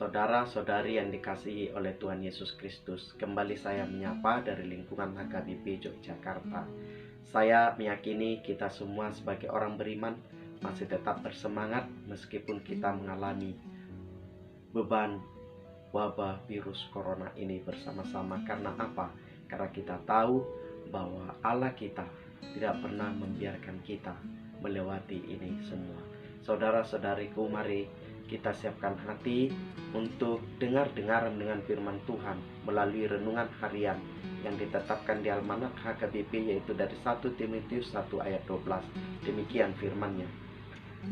Saudara-saudari yang dikasihi oleh Tuhan Yesus Kristus, kembali saya menyapa dari lingkungan HKBP Yogyakarta. Saya meyakini kita semua sebagai orang beriman masih tetap bersemangat meskipun kita mengalami beban wabah virus corona ini bersama-sama. Karena apa? Karena kita tahu bahwa Allah kita tidak pernah membiarkan kita melewati ini semua. Saudara-saudariku, mari kita siapkan hati untuk dengar-dengaran dengan firman Tuhan melalui renungan harian yang ditetapkan di Almanak HKBP, yaitu dari 1 Timotius 1 ayat 12. Demikian firman-Nya.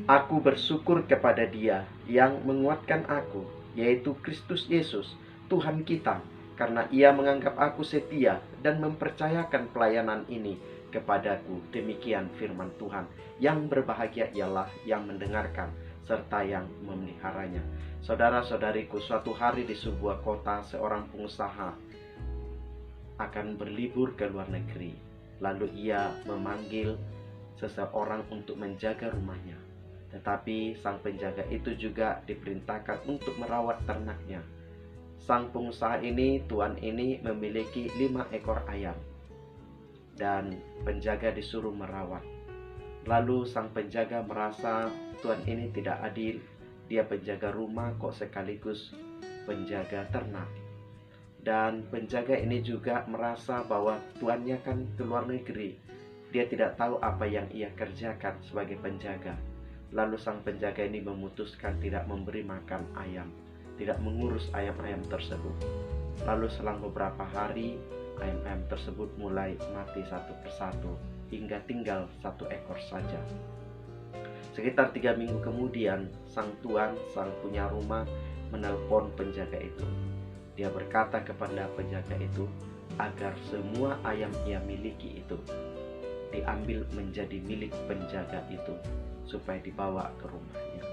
Aku bersyukur kepada Dia yang menguatkan aku, yaitu Kristus Yesus, Tuhan kita, karena Ia menganggap aku setia dan mempercayakan pelayanan ini kepadaku. Demikian firman Tuhan. Yang berbahagia ialah yang mendengarkan serta yang memeliharanya. Saudara-saudariku, suatu hari di sebuah kota, seorang pengusaha akan berlibur ke luar negeri. Lalu ia memanggil seseorang untuk menjaga rumahnya. Tetapi sang penjaga itu juga diperintahkan untuk merawat ternaknya. Sang pengusaha ini, tuan ini, memiliki 5 ekor ayam, dan penjaga disuruh merawat. Lalu sang penjaga merasa tuan ini tidak adil. Dia penjaga rumah kok sekaligus penjaga ternak. Dan penjaga ini juga merasa bahwa tuannya kan ke luar negeri. Dia tidak tahu apa yang ia kerjakan sebagai penjaga. Lalu sang penjaga ini memutuskan tidak memberi makan ayam, tidak mengurus ayam-ayam tersebut. Lalu selang beberapa hari, ayam-ayam tersebut mulai mati satu persatu, hingga tinggal 1 ekor saja. Sekitar 3 minggu kemudian, sang tuan, sang punya rumah, menelpon penjaga itu. Dia berkata kepada penjaga itu agar semua ayam ia miliki itu diambil menjadi milik penjaga itu, supaya dibawa ke rumahnya.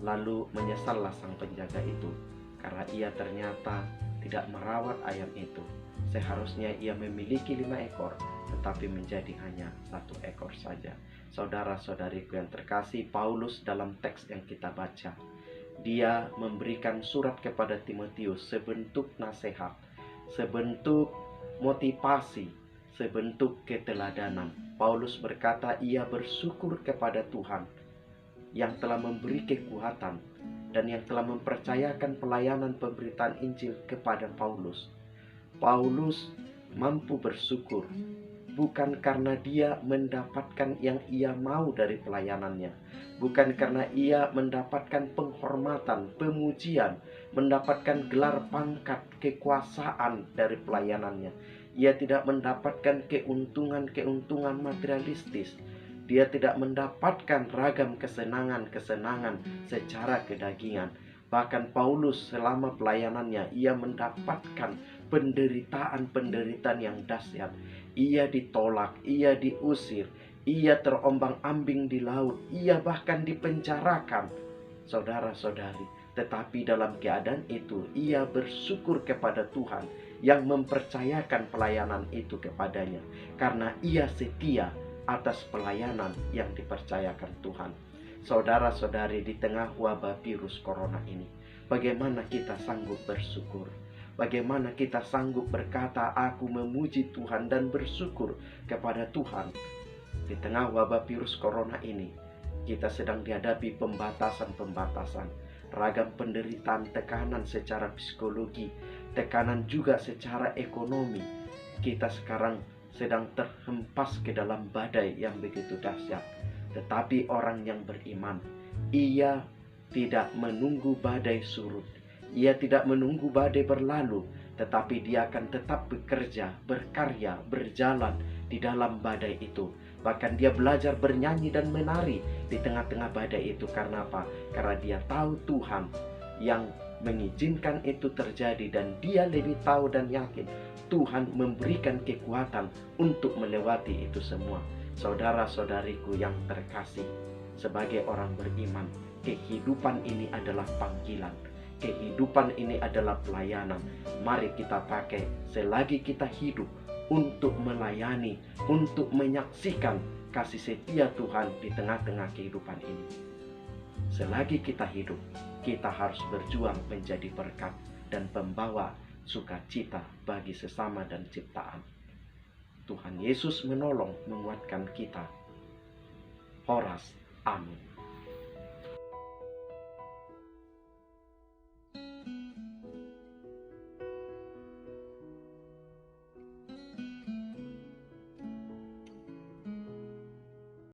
Lalu menyesallah sang penjaga itu, karena ia ternyata tidak merawat ayam itu. Seharusnya ia memiliki 5 ekor, tetapi menjadi hanya 1 ekor saja. Saudara-saudariku yang terkasih, Paulus dalam teks yang kita baca, dia memberikan surat kepada Timotius sebentuk nasihat, sebentuk motivasi, sebentuk keteladanan. Paulus berkata ia bersyukur kepada Tuhan yang telah memberi kekuatan dan yang telah mempercayakan pelayanan pemberitaan Injil kepada Paulus. Paulus mampu bersyukur bukan karena dia mendapatkan yang ia mau dari pelayanannya, bukan karena ia mendapatkan penghormatan, pemujian, mendapatkan gelar pangkat, kekuasaan dari pelayanannya. Ia tidak mendapatkan keuntungan materialistis. Dia tidak mendapatkan ragam kesenangan-kesenangan secara kedagingan. Bahkan Paulus selama pelayanannya, ia mendapatkan penderitaan-penderitaan yang dahsyat. Ia ditolak, ia diusir, ia terombang-ambing di laut, ia bahkan dipenjarakan, saudara-saudari. Tetapi dalam keadaan itu, ia bersyukur kepada Tuhan yang mempercayakan pelayanan itu kepadanya, karena ia setia atas pelayanan yang dipercayakan Tuhan. Saudara-saudari, di tengah wabah virus corona ini, bagaimana kita sanggup bersyukur? Bagaimana kita sanggup berkata, aku memuji Tuhan dan bersyukur kepada Tuhan? Di tengah wabah virus corona ini, kita sedang dihadapi pembatasan-pembatasan, ragam penderitaan, tekanan secara psikologi, tekanan juga secara ekonomi. Kita sekarang sedang terhempas ke dalam badai yang begitu dahsyat. Tetapi orang yang beriman, ia tidak menunggu badai surut, ia tidak menunggu badai berlalu, tetapi dia akan tetap bekerja, berkarya, berjalan di dalam badai itu. Bahkan dia belajar bernyanyi dan menari di tengah-tengah badai itu. Karena apa? Karena dia tahu Tuhan yang mengizinkan itu terjadi, dan dia lebih tahu dan yakin Tuhan memberikan kekuatan untuk melewati itu semua. Saudara-saudariku yang terkasih, sebagai orang beriman, kehidupan ini adalah panggilan, kehidupan ini adalah pelayanan. Mari kita pakai selagi kita hidup untuk melayani, untuk menyaksikan kasih setia Tuhan di tengah-tengah kehidupan ini. Selagi kita hidup, kita harus berjuang menjadi berkat dan pembawa sukacita bagi sesama dan ciptaan. Tuhan Yesus menolong menguatkan kita. Horas. Amin.